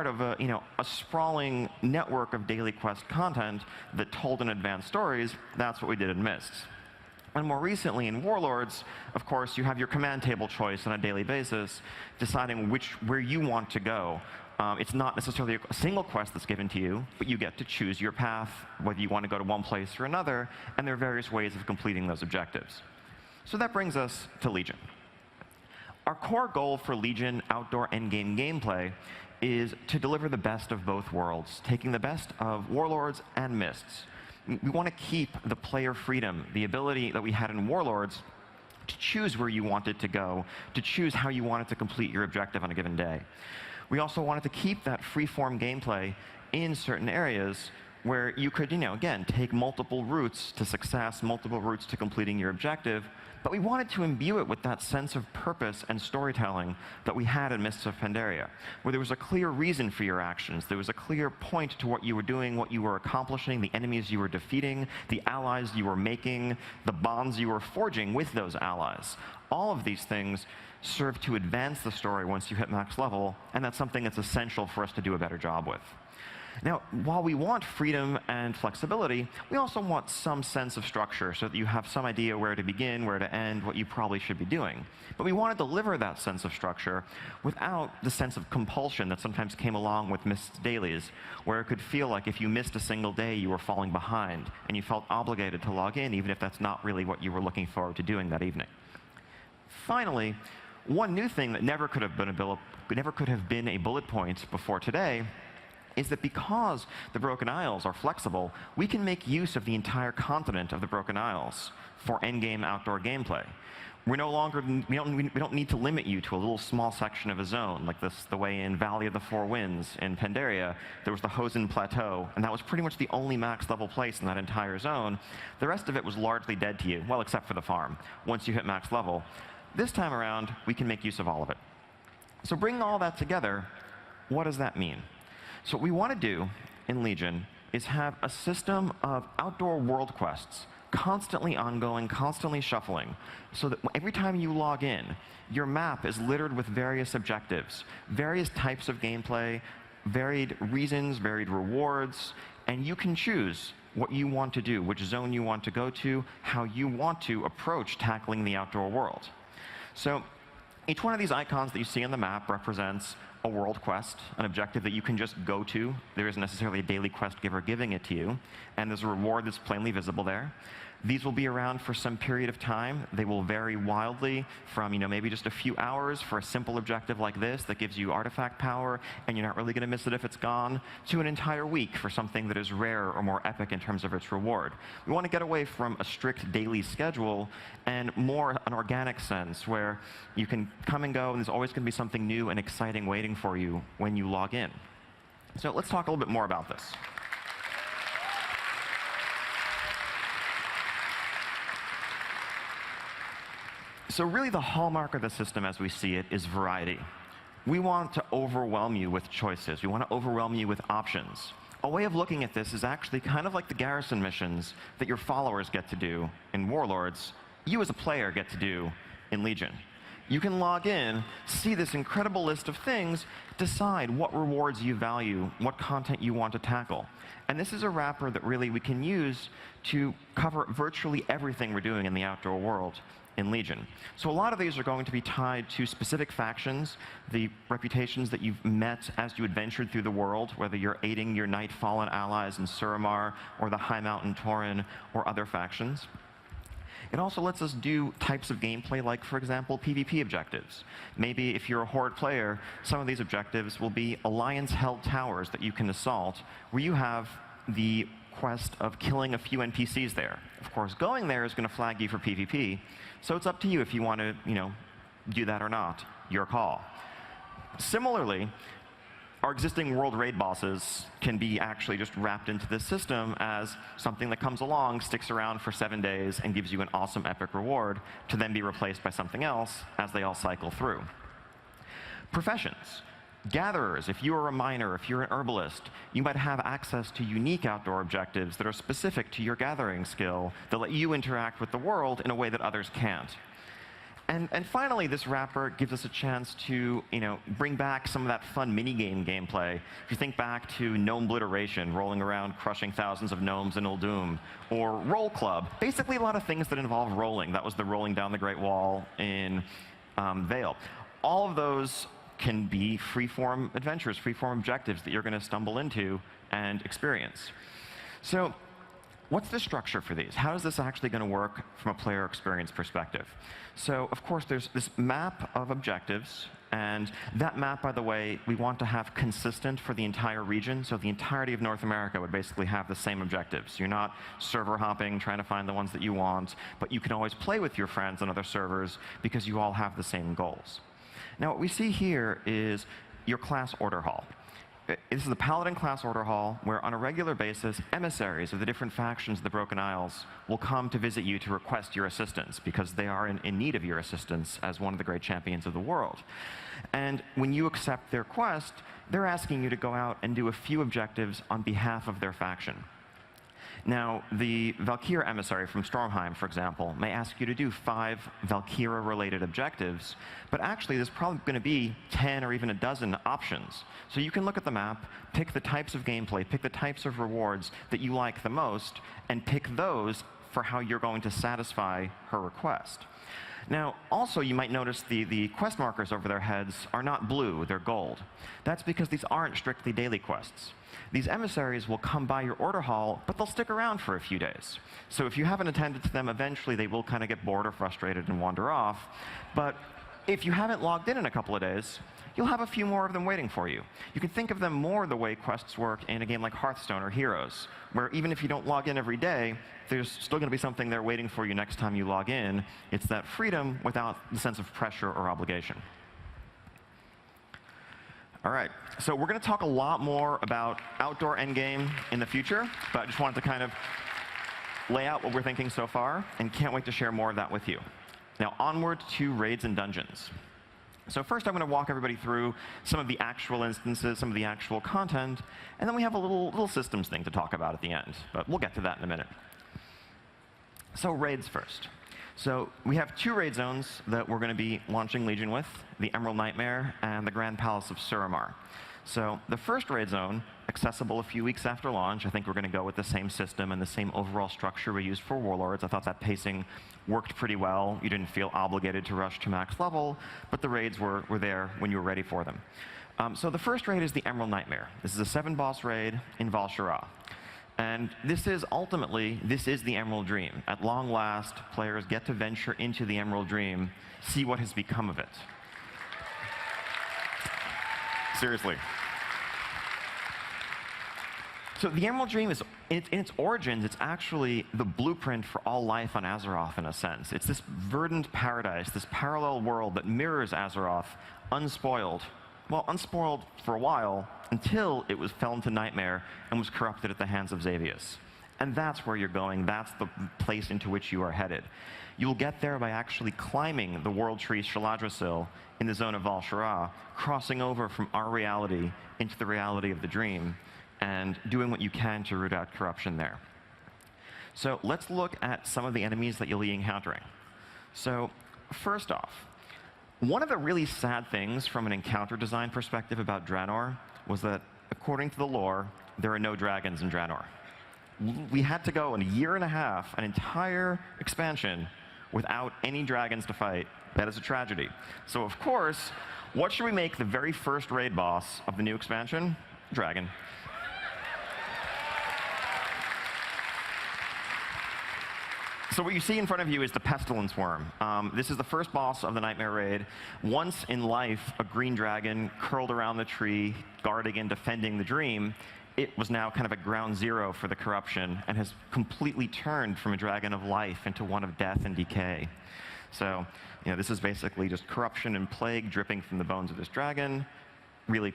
part of a sprawling network of daily quest content that told in advance stories. That's what we did in Mists. And more recently in Warlords, of course, you have your command table choice on a daily basis, deciding where you want to go. It's not necessarily a single quest that's given to you, but you get to choose your path, whether you want to go to one place or another, and there are various ways of completing those objectives. So that brings us to Legion. Our core goal for Legion outdoor endgame gameplay is to deliver the best of both worlds, taking the best of Warlords and Mists. We want to keep the player freedom, the ability that we had in Warlords to choose where you wanted to go, to choose how you wanted to complete your objective on a given day. We also wanted to keep that free-form gameplay in certain areas where you could, again, take multiple routes to success, multiple routes to completing your objective, but we wanted to imbue it with that sense of purpose and storytelling that we had in Mists of Pandaria, where there was a clear reason for your actions. There was a clear point to what you were doing, what you were accomplishing, the enemies you were defeating, the allies you were making, the bonds you were forging with those allies. All of these things serve to advance the story once you hit max level, and that's something that's essential for us to do a better job with. Now, while we want freedom and flexibility, we also want some sense of structure so that you have some idea where to begin, where to end, what you probably should be doing. But we want to deliver that sense of structure without the sense of compulsion that sometimes came along with Mists dailies, where it could feel like if you missed a single day, you were falling behind, and you felt obligated to log in, even if that's not really what you were looking forward to doing that evening. Finally, one new thing that never could have been a bullet point before today is that because the Broken Isles are flexible, we can make use of the entire continent of the Broken Isles for endgame outdoor gameplay. We don't need to limit you to a little small section of a zone, like the way in Valley of the Four Winds in Pandaria, there was the Hosen Plateau, and that was pretty much the only max level place in that entire zone. The rest of it was largely dead to you, well, except for the farm, once you hit max level. This time around, we can make use of all of it. So bringing all that together, what does that mean? So what we want to do in Legion is have a system of outdoor world quests, constantly ongoing, constantly shuffling, so that every time you log in, your map is littered with various objectives, various types of gameplay, varied reasons, varied rewards, and you can choose what you want to do, which zone you want to go to, how you want to approach tackling the outdoor world. So each one of these icons that you see on the map represents a world quest, an objective that you can just go to. There isn't necessarily a daily quest giver giving it to you, and there's a reward that's plainly visible there. These will be around for some period of time. They will vary wildly from maybe just a few hours for a simple objective like this that gives you artifact power, and you're not really going to miss it if it's gone, to an entire week for something that is rare or more epic in terms of its reward. We want to get away from a strict daily schedule and more an organic sense where you can come and go, and there's always going to be something new and exciting waiting for you when you log in. So let's talk a little bit more about this. So really the hallmark of the system as we see it is variety. We want to overwhelm you with choices. We want to overwhelm you with options. A way of looking at this is actually kind of like the garrison missions that your followers get to do in Warlords, you as a player get to do in Legion. You can log in, see this incredible list of things, decide what rewards you value, what content you want to tackle. And this is a wrapper that really we can use to cover virtually everything we're doing in the outdoor world in Legion. So a lot of these are going to be tied to specific factions, the reputations that you've met as you adventured through the world, whether you're aiding your Night Fallen allies in Suramar, or the High Mountain Tauren, or other factions. It also lets us do types of gameplay like, for example, PvP objectives. Maybe if you're a Horde player, some of these objectives will be Alliance-held towers that you can assault, where you have the quest of killing a few NPCs there. Of course, going there is going to flag you for PvP, so it's up to you if you want to, do that or not. Your call. Similarly, our existing world raid bosses can be actually just wrapped into this system as something that comes along, sticks around for 7 days, and gives you an awesome epic reward to then be replaced by something else as they all cycle through. Professions. Gatherers, if you're a miner, if you're an herbalist, you might have access to unique outdoor objectives that are specific to your gathering skill that let you interact with the world in a way that others can't. And finally, this wrapper gives us a chance to bring back some of that fun mini-game gameplay. If you think back to Gnome Obliteration, rolling around, crushing thousands of gnomes in Uldum, or Roll Club, basically a lot of things that involve rolling. That was the rolling down the Great Wall in Vale. All of those can be free-form adventures, free-form objectives that you're going to stumble into and experience. So what's the structure for these? How is this actually going to work from a player experience perspective? So, of course, there's this map of objectives. And that map, by the way, we want to have consistent for the entire region. So the entirety of North America would basically have the same objectives. You're not server hopping, trying to find the ones that you want. But you can always play with your friends on other servers because you all have the same goals. Now, what we see here is your class order hall. This is the Paladin class order hall, where on a regular basis, emissaries of the different factions of the Broken Isles will come to visit you to request your assistance, because they are in need of your assistance as one of the great champions of the world. And when you accept their quest, they're asking you to go out and do a few objectives on behalf of their faction. Now, the Valkyria emissary from Stormheim, for example, may ask you to do 5 Valkyria-related objectives, but actually there's probably going to be 10 or even a dozen options. So you can look at the map, pick the types of gameplay, pick the types of rewards that you like the most, and pick those for how you're going to satisfy her request. Now, also, you might notice the quest markers over their heads are not blue, they're gold. That's because these aren't strictly daily quests. These emissaries will come by your order hall, but they'll stick around for a few days. So if you haven't attended to them, eventually they will kind of get bored or frustrated and wander off. But if you haven't logged in a couple of days, you'll have a few more of them waiting for you. You can think of them more the way quests work in a game like Hearthstone or Heroes, where even if you don't log in every day, there's still going to be something there waiting for you next time you log in. It's that freedom without the sense of pressure or obligation. All right, so we're going to talk a lot more about outdoor endgame in the future, but I just wanted to kind of lay out what we're thinking so far, and can't wait to share more of that with you. Now, onward to raids and dungeons. So first, I'm going to walk everybody through some of the actual instances, some of the actual content, and then we have a little systems thing to talk about at the end, but we'll get to that in a minute. So raids first. So we have 2 raid zones that we're going to be launching Legion with, the Emerald Nightmare and the Grand Palace of Suramar. So the first raid zone, accessible a few weeks after launch. I think we're going to go with the same system and the same overall structure we used for Warlords. I thought that pacing worked pretty well. You didn't feel obligated to rush to max level, but the raids were there when you were ready for them. So the first raid is the Emerald Nightmare. This is a 7-boss raid in Val'Sharah. And this is the Emerald Dream. At long last, players get to venture into the Emerald Dream, see what has become of it. Seriously. So the Emerald Dream is, in its origins, it's actually the blueprint for all life on Azeroth, in a sense. It's this verdant paradise, this parallel world that mirrors Azeroth, unspoiled. Well, unspoiled for a while, until it fell into Nightmare and was corrupted at the hands of Xavius. And that's where you're going. That's the place into which you are headed. You'll get there by actually climbing the World Tree Shaladrasil in the zone of Val'Sharah, crossing over from our reality into the reality of the Dream, and doing what you can to root out corruption there. So let's look at some of the enemies that you'll be encountering. So first off, one of the really sad things from an encounter design perspective about Draenor was that, according to the lore, there are no dragons in Draenor. We had to go in a year and a half, an entire expansion, without any dragons to fight. That is a tragedy. So of course, what should we make the very first raid boss of the new expansion? Dragon. So what you see in front of you is the Pestilence Worm. This is the first boss of the Nightmare Raid. Once in life, a green dragon curled around the tree, guarding and defending the Dream. It was now kind of a ground zero for the corruption, and has completely turned from a dragon of life into one of death and decay. So, this is basically just corruption and plague dripping from the bones of this dragon. Really